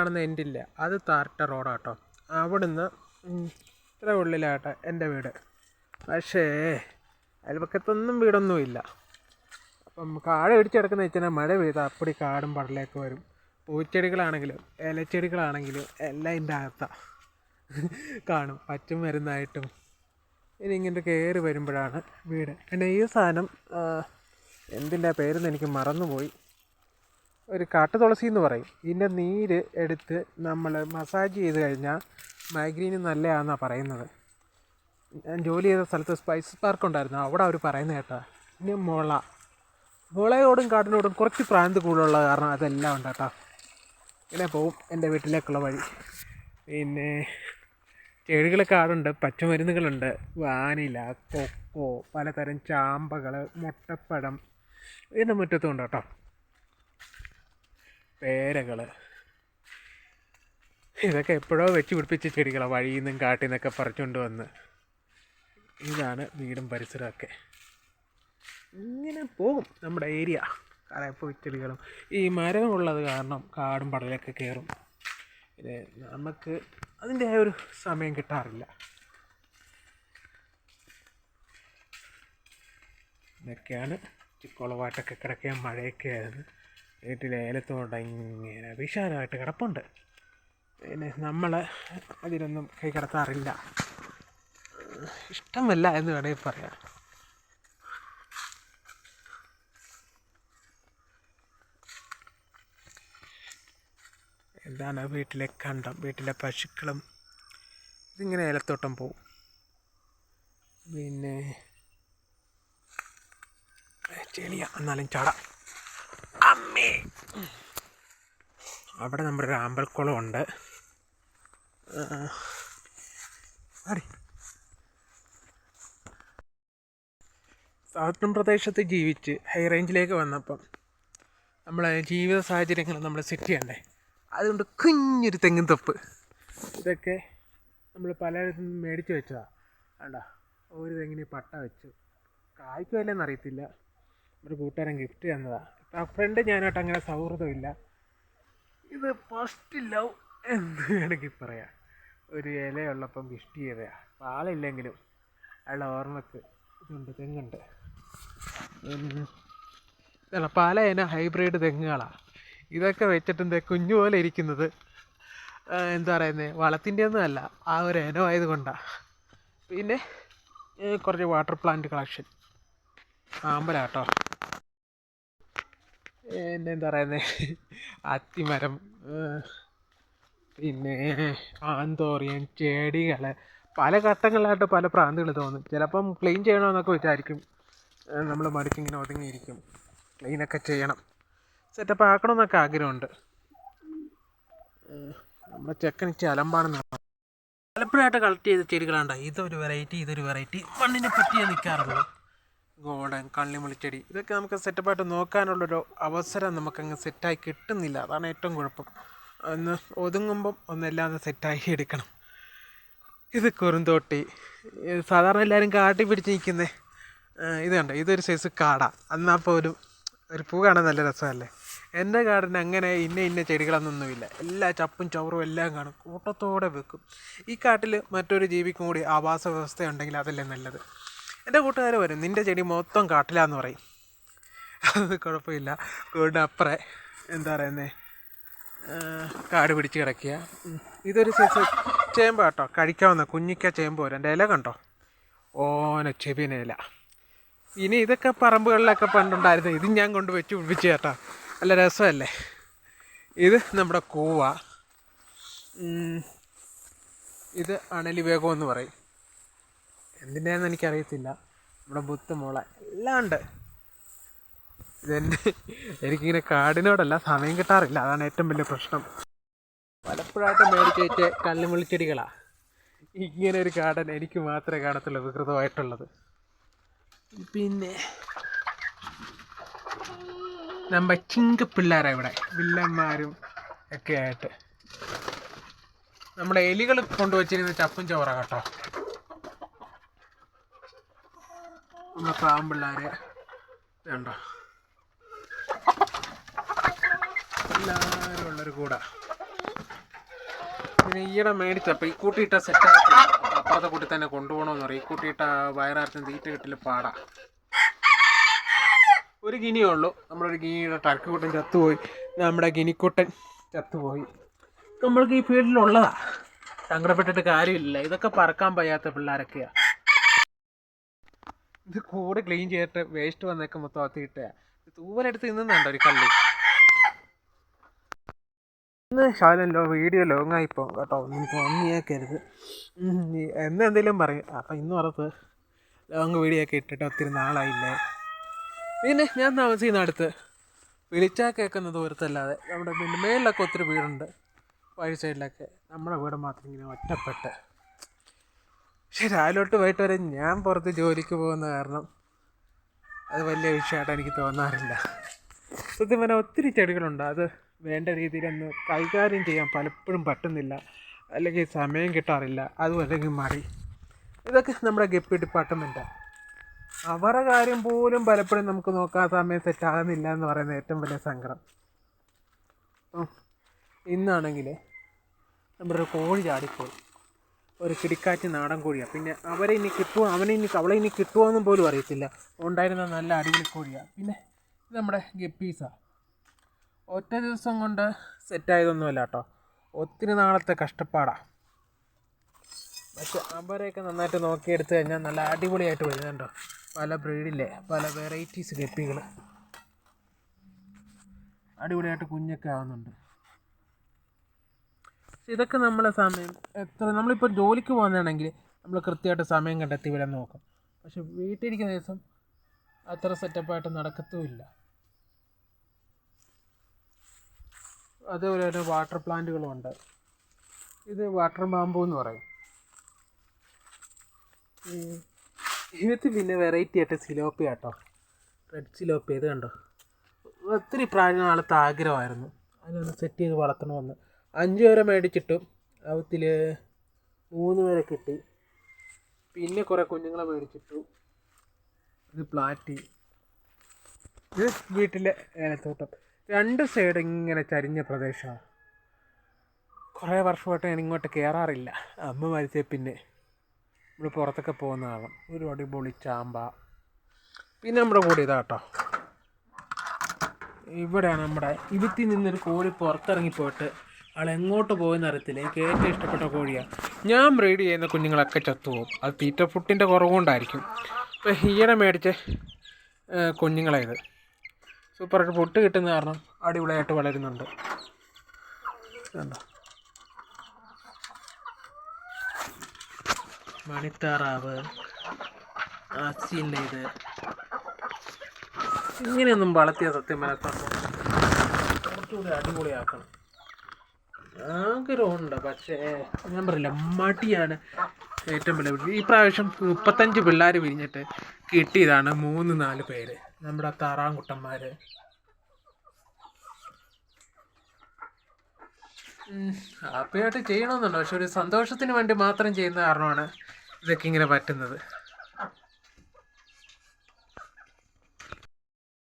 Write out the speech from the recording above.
കാണുന്ന എൻഡില്ല, അത് താർട്ട റോഡാട്ടോ. അവിടുന്ന് ഇത്ര ഉള്ളിലാട്ടോ എൻ്റെ വീട്. പക്ഷേ അയൽപക്കത്തൊന്നും വീടൊന്നുമില്ല. അപ്പം കാട് ഇടിച്ച് കിടക്കുന്ന വെച്ചാൽ മഴ പെയ്താൽ അപ്പടി കാടും പടലേക്ക് വരും. പൂച്ചെടികളാണെങ്കിലും ഇലച്ചെടികളാണെങ്കിലും എല്ലാം ഇതിൻ്റെ അകത്താണ് കാണും, പറ്റും മരുന്നായിട്ടും. ഇനി ഇങ്ങനെ കയറി വരുമ്പോഴാണ് വീട്. പിന്നെ ഈ സാധനം എന്തിൻ്റെ പേരെന്ന് എനിക്ക് മറന്നുപോയി. ഒരു കാട്ടുതുളസി എന്ന് പറയും. ഇതിൻ്റെ നീര് എടുത്ത് നമ്മൾ മസാജ് ചെയ്ത് കഴിഞ്ഞാൽ മൈഗ്രീന് നല്ലതാണെന്നാണ് പറയുന്നത്. ഞാൻ ജോലി ചെയ്ത സ്ഥലത്ത് സ്പൈസസ് പാർക്ക് ഉണ്ടായിരുന്നു, അവിടെ അവർ പറയുന്നത് കേട്ടാ. പിന്നെ മുളയോടും കാട്ടിനോടും കുറച്ച് പ്രാന്ത് കൂടുതലുള്ള കാരണം അതെല്ലാം ഉണ്ട് കേട്ടോ. ഇങ്ങനെ പോവും എൻ്റെ വീട്ടിലേക്കുള്ള വഴി. പിന്നെ ചെടികൾ കാടുണ്ട്, പച്ചമരുന്നുകളുണ്ട്, വാനില, കൊക്കോ, പലതരം ചാമ്പകൾ, മുട്ടപ്പഴം ഇതിൻ്റെ മുറ്റത്തും ഉണ്ട് കേട്ടോ. പേരകൾ, ഇതൊക്കെ എപ്പോഴോ വെച്ച് പിടിപ്പിച്ച ചെടികളാണ്. വഴിയിൽ നിന്നും കാട്ടിൽ നിന്നൊക്കെ പറിച്ചുകൊണ്ട് വന്ന്. ഇതാണ് വീടും പരിസരമൊക്കെ. ഇങ്ങനെ പോകും നമ്മുടെ ഏരിയ. കലപ്പ ചെടികളും ഈ മരമുള്ളത് കാരണം കാടും പടലൊക്കെ കയറും. പിന്നെ നമുക്ക് അതിൻ്റെ ആ ഒരു സമയം കിട്ടാറില്ല. ഇതൊക്കെയാണ് ചിക്കോളവായിട്ടൊക്കെ കിടക്കുക. മഴയൊക്കെ ആയിരുന്നു. വീട്ടിൽ ഏലത്തോണ്ട ഇങ്ങനെ വിശാലമായിട്ട് കിടപ്പുണ്ട്. പിന്നെ നമ്മൾ അതിനൊന്നും കൈ കിടത്താറില്ല, ഇഷ്ടമല്ല എന്ന് വേണമെങ്കിൽ പറയാം. എന്താണ് വീട്ടിലെ കണ്ടം, വീട്ടിലെ പശുക്കളും ഇതിങ്ങനെ ഏലത്തോട്ടം പോവും. പിന്നെ ചെളിയ എന്നാലും ചട അമ്മേ. അവിടെ നമ്മുടെ ഒരു ആമ്പൽക്കുളമുണ്ട്. സൗത്തൻ പ്രദേശത്ത് ജീവിച്ച് ഹൈ റേഞ്ചിലേക്ക് വന്നപ്പം നമ്മളെ ജീവിത സാഹചര്യങ്ങൾ നമ്മൾ സെറ്റ് ചെയ്യണ്ടേ. അതുകൊണ്ട് കുഞ്ഞൊരു തെങ്ങിൻ തൊപ്പ് ഇതൊക്കെ നമ്മൾ പലയിടത്തും മേടിച്ച് വെച്ചതാണ്. വേണ്ട, ഒരു തെങ്ങിന് പട്ട വെച്ചു. കായ്ക്കുമല്ലെന്ന് അറിയത്തില്ല, ഒരു കൂട്ടുകാരൻ ഗിഫ്റ്റ് തന്നതാണ്. ആ ഫ്രണ്ട് ഞാനായിട്ട് അങ്ങനെ സൗഹൃദമില്ല. ഇത് ഫസ്റ്റ് ലവ് എന്ന് വേണമെങ്കിൽ പറയാം. ഒരു ഇലയുള്ളപ്പം ഗിഫ്റ്റ് ചെയ്തതാണ്. ആളില്ലെങ്കിലും അയാളുടെ ഓർമ്മക്ക് ഇതുണ്ട്, തെങ്ങുണ്ട്. പല ഇനം ഹൈബ്രിഡ് തെങ്ങുകളാണ്. ഇതൊക്കെ വെച്ചിട്ട് കുഞ്ഞു പോലെ ഇരിക്കുന്നത് എന്താ പറയുന്നത്, വളത്തിൻ്റെ ഒന്നും അല്ല, ആ ഒരു ഇനമായത് കൊണ്ടാണ്. പിന്നെ കുറച്ച് വാട്ടർ പ്ലാന്റ് കളക്ഷൻ, ആമ്പലാട്ടോ. പിന്നെ എന്താ പറയുന്നത്, അത്തിമരം, പിന്നെ ആന്തോറിയൻ ചെടികൾ. പല ഘട്ടങ്ങളിലായിട്ട് പല പ്രാന്തുകൾ തോന്നും. ചിലപ്പം ക്ലീൻ ചെയ്യണമെന്നൊക്കെ വിചാരിക്കും. നമ്മൾ മടിക്കിങ്ങനെ ഒതുങ്ങിയിരിക്കും. ക്ലീനൊക്കെ ചെയ്യണം, സെറ്റപ്പ് ആക്കണമെന്നൊക്കെ ആഗ്രഹമുണ്ട്. നമ്മുടെ ചെക്കൻ അലമ്പാണെന്ന്. പലപ്പോഴായിട്ട് കളക്ട് ചെയ്ത ചെടികളാണ്ട. ഇതൊരു വെറൈറ്റി മണ്ണിനെ പറ്റിയേ നിൽക്കാറുള്ളൂ. ഗോൾഡൻ, കള്ളിമുള്ളിച്ചെടി, ഇതൊക്കെ നമുക്ക് സെറ്റപ്പായിട്ട് നോക്കാനുള്ളൊരു അവസരം നമുക്കങ്ങ് സെറ്റായി കിട്ടുന്നില്ല. അതാണ് ഏറ്റവും കുഴപ്പം. ഒന്ന് ഒതുങ്ങുമ്പം ഒന്നെല്ലാം ഒന്ന് സെറ്റായി എടുക്കണം. ഇത് കുറുന്തോട്ടി, സാധാരണ എല്ലാവരും കാട്ടി പിടിച്ച് നിൽക്കുന്നത് ഇത് കണ്ടോ. ഇതൊരു സൈസ് കാടാണ്. എന്നാൽ ഒരു പൂ കാണാൻ നല്ല രസമല്ലേ. എൻ്റെ ഗാർഡൻ അങ്ങനെ ഇന്ന ചെടികളൊന്നൊന്നുമില്ല. എല്ലാ ചപ്പും ചവറും എല്ലാം കാണും, കൂട്ടത്തോടെ വെക്കും. ഈ കാട്ടിൽ മറ്റൊരു ജീവിക്കും കൂടി ആവാസ വ്യവസ്ഥ ഉണ്ടെങ്കിൽ അതല്ലേ നല്ലത്. എൻ്റെ കൂട്ടുകാർ വരും, നിൻ്റെ ചെടി മൊത്തം കാട്ടിലാന്ന് പറയും. അത് കുഴപ്പമില്ല. കൂടിനപ്പുറേ എന്താ പറയുന്നത്, കാട് പിടിച്ച് കിടക്കുക. ഇതൊരു സൈസ് ചേമ്പ് കേട്ടോ, കഴിക്കാവുന്ന കുഞ്ഞിക്ക ചേമ്പ് വരും. എൻ്റെ ഇല കണ്ടോ, ചെവിന ഇല. ഇനി ഇതൊക്കെ പറമ്പുകളിലൊക്കെ പണ്ടുണ്ടായിരുന്നു. ഇത് ഞാൻ കൊണ്ട് വെച്ച് പിടിപ്പിച്ച് കേട്ടോ, നല്ല രസമല്ലേ. ഇത് നമ്മുടെ കൂവ, ഇത് അണലി വേഗം എന്ന് പറയും. എന്തിൻ്റെയാണെന്ന് എനിക്കറിയത്തില്ല. നമ്മുടെ ബുത്തുമുള എല്ലാം ഉണ്ട്. എനിക്കിങ്ങനെ കാടിനോടല്ല സമയം കിട്ടാറില്ല, അതാണ് ഏറ്റവും വലിയ പ്രശ്നം. പലപ്പോഴായിട്ട് മേടിച്ച് വെച്ച് കള്ളിമുള്ളിച്ചെടികളാണ്. ഇങ്ങനെ ഒരു ഗാർഡൻ എനിക്ക് മാത്രമേ കാണത്തുള്ളൂ വികൃതമായിട്ടുള്ളത്. പിന്നെ നമ്മൾ ചിങ്കപ്പിള്ളേരാണ് ഇവിടെ, വില്ലന്മാരും ഒക്കെ ആയിട്ട്. നമ്മുടെ എലികൾ കൊണ്ടുവച്ചിരുന്ന ചപ്പും ചോറ കേട്ടോ. നമ്മുടെ പാമ്പിള്ളേർ വേണ്ടോ, എല്ലാവരും ഉള്ളൊരു കൂടാ. പിന്നെ ഈയിടെ മേടിച്ചപ്പോൾ ഈ കൂട്ടിയിട്ട സെറ്റാക്കി അപ്പുറത്തെ കൂട്ടി തന്നെ കൊണ്ടുപോകണമെന്ന് പറയും. ഈ കൂട്ടിയിട്ട വയറാർച്ചും തീറ്റ കിട്ടൽ പാടാ. ഒരു ഗിനിയേ ഉള്ളൂ. നമ്മളൊരു ഗിനിയുടെ ടർക്കിക്കുട്ടൻ ചത്തുപോയി. നമ്മുടെ ഗിനിക്കുട്ടൻ ചത്തുപോയി. നമ്മൾക്ക് ഈ ഫീൽഡിലുള്ളതാ, സങ്കടപ്പെട്ടിട്ട് കാര്യമില്ല. ഇതൊക്കെ പറക്കാൻ വയ്യാത്ത പിള്ളേരൊക്കെയാണ്. ഇത് കൂടെ ക്ലീൻ ചെയ്തിട്ട് വേസ്റ്റ് വന്നേക്കെ മൊത്തം അകത്തിയിട്ട തൂവലെടുത്ത് തിന്നുന്നുണ്ടോ ഒരു കള്ളി. ഇന്ന് ശാലല്ലോ വീഡിയോ ലോങ് ആയിപ്പോകും കേട്ടോ, ഒന്നും തോന്നിയേക്കരുത്. എന്തെങ്കിലും പറയും. അപ്പം ഇന്ന് പുറത്ത് ലോങ് വീഡിയോ ഒക്കെ ഇട്ടിട്ട് ഒത്തിരി നാളായില്ലേ. പിന്നെ ഞാൻ താമസിക്കുന്ന അടുത്ത് വിളിച്ചാൽ കേൾക്കുന്ന ദൂരത്തല്ലാതെ നമ്മുടെ മേളിലൊക്കെ ഒത്തിരി വീടുണ്ട്, വഴി സൈഡിലൊക്കെ. നമ്മുടെ വീട് മാത്രം ഇങ്ങനെ ഒറ്റപ്പെട്ട്. പക്ഷെ രാവിലോട്ട് വൈകിട്ട് വരെ ഞാൻ പുറത്ത് ജോലിക്ക് പോകുന്ന കാരണം അത് വലിയ വിഷയമായിട്ട് എനിക്ക് തോന്നാറില്ല. സത്യം പറഞ്ഞാൽ ഒത്തിരി ചെടികളുണ്ട്, അത് വേണ്ട രീതിയിലൊന്ന് കൈകാര്യം ചെയ്യാൻ പലപ്പോഴും പറ്റുന്നില്ല, അല്ലെങ്കിൽ സമയം കിട്ടാറില്ല, അതും അല്ലെങ്കിൽ മടി. ഇതൊക്കെ നമ്മുടെ ഗപ്പി ഡിപ്പാർട്ട്മെൻറ്റാണ്. അവരുടെ കാര്യം പോലും പലപ്പോഴും നമുക്ക് നോക്കാൻ സമയം സെറ്റാകുന്നില്ല എന്ന് പറയുന്നത് ഏറ്റവും വലിയ സങ്കടം. ഇന്നാണെങ്കിൽ നമ്മുടെ ഒരു കോഴി ചാടിപ്പോയി, ഒരു കിടിക്കാറ്റ് നാടൻ കോഴിയാണ്. പിന്നെ അവനെ ഇനി അവളെ ഇനി കിട്ടുമോ എന്നും പോലും അറിയത്തില്ല. ഉണ്ടായിരുന്ന നല്ല അടിപൊളി കോഴിയാണ്. പിന്നെ ഇത് നമ്മുടെ ഗപ്പീസാണ്. ഒറ്റ ദിവസം കൊണ്ട് സെറ്റായതൊന്നുമല്ല കേട്ടോ, ഒത്തിരി നാളത്തെ കഷ്ടപ്പാടാണ്. പക്ഷെ അവരെയൊക്കെ നന്നായിട്ട് നോക്കിയെടുത്ത് കഴിഞ്ഞാൽ നല്ല അടിപൊളിയായിട്ട് വരുന്നുണ്ടോ. പല ബ്രീഡിലെ പല വെറൈറ്റീസ് ഗപ്പികൾ അടിപൊളിയായിട്ട് കുഞ്ഞൊക്കെ ആവുന്നുണ്ട്. ഇതൊക്കെ നമ്മളെ സമയം നമ്മളിപ്പോൾ ജോലിക്ക് പോകുന്നതാണെങ്കിൽ നമ്മൾ കൃത്യമായിട്ട് സമയം കണ്ടെത്തി വരാൻ നോക്കും. പക്ഷെ വീട്ടിലിരിക്കുന്ന ദിവസം അത്ര സെറ്റപ്പായിട്ട് നടക്കത്തുമില്ല. അതേപോലെ തന്നെ വാട്ടർ പ്ലാന്റുകളുമുണ്ട്. ഇത് വാട്ടർ ബാമ്പു എന്ന് പറയും. ഇതിനകത്ത് പിന്നെ വെറൈറ്റി ആയിട്ട് സിലോപ്പി കേട്ടോ, റെഡ് സിലോപ്പി. ഇത് കണ്ടോ, ഒത്തിരി നാളത്തെ ആഗ്രഹമായിരുന്നു അതിനൊന്ന് സെറ്റ് ചെയ്ത് വളർത്തണമെന്ന്. 5 വരെ മേടിച്ചിട്ടു, അവത്തിൽ 3 വരെ കിട്ടി. പിന്നെ കുറേ കുഞ്ഞുങ്ങളെ മേടിച്ചിട്ടു. ഇത് പ്ലാറ്റി. ഇത് വീട്ടിലെ ഏലത്തോട്ടം. 2 സൈഡ് ഇങ്ങനെ ചരിഞ്ഞ പ്രദേശമാണ്. കുറേ വർഷമായിട്ട് ഞാൻ ഇങ്ങോട്ട് കയറാറില്ല. അമ്മ മരിച്ച പിന്നെ നമ്മൾ പുറത്തൊക്കെ പോകുന്നതാണ്. ഒരു അടിപൊളി ചാമ്പ. പിന്നെ നമ്മുടെ കൂടെ ഇതാട്ടോ, ഇവിടെയാണ് നമ്മുടെ ഇവിത്തിൽ നിന്നൊരു കോഴി പുറത്തിറങ്ങിപ്പോയിട്ട് ആളെങ്ങോട്ട് പോയെന്ന് അറിയത്തില്ല. എനിക്ക് ഏറ്റവും ഇഷ്ടപ്പെട്ട കോഴിയാണ്. ഞാൻ ബ്രീഡ് ചെയ്യുന്ന കുഞ്ഞുങ്ങളൊക്കെ ചത്തുപോകും. അത് തീറ്റ ഫുഡിൻ്റെ കുറവുകൊണ്ടായിരിക്കും. ഇപ്പോൾ ഈയിടെ മേടിച്ച കുഞ്ഞുങ്ങളായത് സൂപ്പറായിട്ട് ഫുഡ് കിട്ടുന്ന കാരണം അടിപൊളിയായിട്ട് വളരുന്നുണ്ട്. കണ്ടോ, മണിത്താറാവ്, അസിൻ്റെ ഇത് ഇങ്ങനെയൊന്നും വളർത്തിയ സത്യം വരത്തുള്ളൂ. കുറച്ചുകൂടി അടിപൊളിയാക്കണം ആഗ്രഹമുണ്ട്. പക്ഷേ ഞാൻ പറയില്ല, മടിയാണ് ഏറ്റവും വലിയ. ഈ പ്രാവശ്യം 35 പിള്ളേർ വിരിഞ്ഞിട്ട് കിട്ടിയതാണ് 3-4 പേര്, നമ്മുടെ താറാൻകുട്ടന്മാർ. ഹാപ്പിയായിട്ട് ചെയ്യണമെന്നുണ്ട്, പക്ഷെ ഒരു സന്തോഷത്തിന് വേണ്ടി മാത്രം ചെയ്യുന്ന കാരണമാണ് ഇതൊക്കെ ഇങ്ങനെ പറ്റുന്നത്.